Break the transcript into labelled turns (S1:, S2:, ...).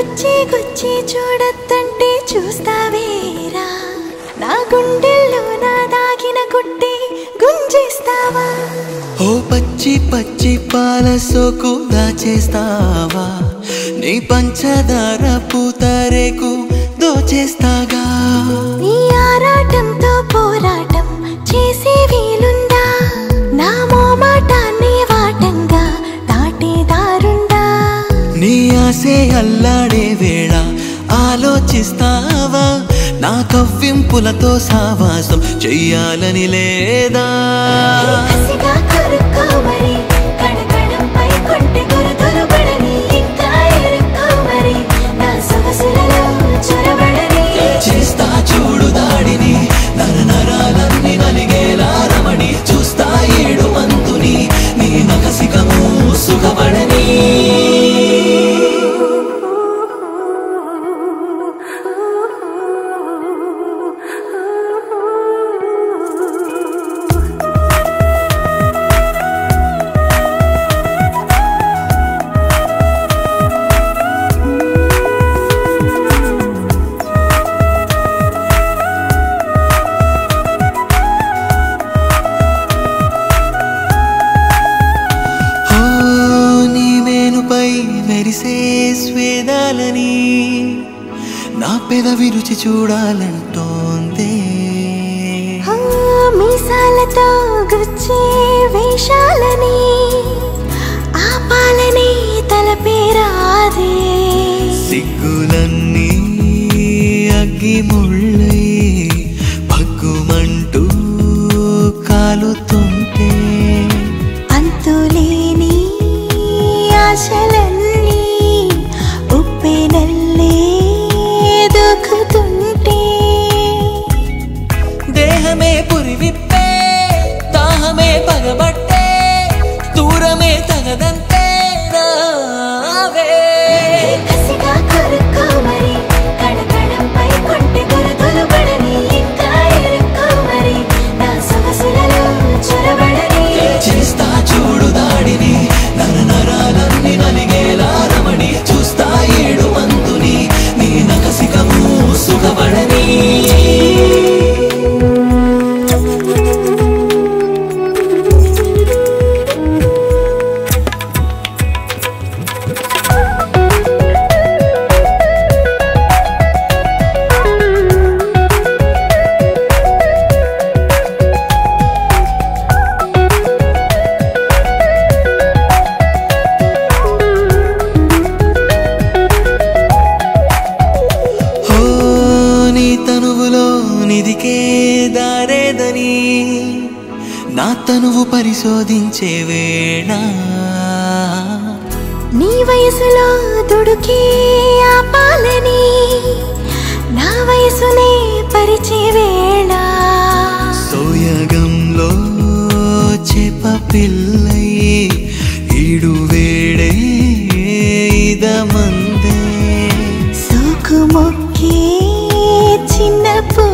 S1: వచ్చి గుచ్చి చూడొద్దంటే చూస్తావేరా నా గుండెల్లో నా దాగిన గుట్టి గుంజేస్తావా
S2: ఓ పచ్చి పచ్చి పాల సోకు దాచేస్తావా నీ పంచదార పూతరేకు దోచేస్తాగా
S1: నీ ఆరాటంతో పోరాటం చేసే వీలుందా నా మోమాటాన్ని వాటంగా దాటేదారుందా
S2: నీ ఆసే అల్లాడే వేళ ఆలోచిస్తావా నా కవ్వింపులతో సావాసం చెయ్యాలని లేదా చేస్తా చూడు దాడిని నర నరాలన్నీ నలిగేలా రమణి చూస్తా ఏడు మంతుని నీ నకసికము సుఖపడని మెరిసే స్వేదాలని నా పెదవి రుచి చూడాలంటోందే
S1: మీసాలతో గుచ్చే వేషాలని ఆపాలని తలపేరాదే
S2: సిగ్గులన్నీ అగ్గి ముళ్ళై భగ్గుమంటూ కాలుతుంటే
S1: అంతులేని ఆశలన్నీ ఉప్పెనల్లే దూకుతుంటే
S2: దేహమే పురివిప్పే దాహమే పగబట్టే దూరమే తగదంతే రావే
S1: కసిగా కొరుక్కో మరి కడకడంపై కొంటె గురుతులు పడని ఇంకా ఎరుక్కో మరి నా సొగసులలో చొరబడని
S2: చేస్తా చూడు దాడిని నర నరాలన్నీ నలిగేలా రమణి చూస్తా ఏడు మంతుని నీ నకసికము సుఖపడని నిదికే దారేదని నా తనువు పరిశోధించే వేళ
S1: నీ వయసులో దుడుకే ఆపాలని నా వయసునే పరిచే వేళ
S2: సోయగంలో చేప పిల్లై ఈడు వేడే ఇదమందే
S1: సోకు మొక్కే చిన్న పూ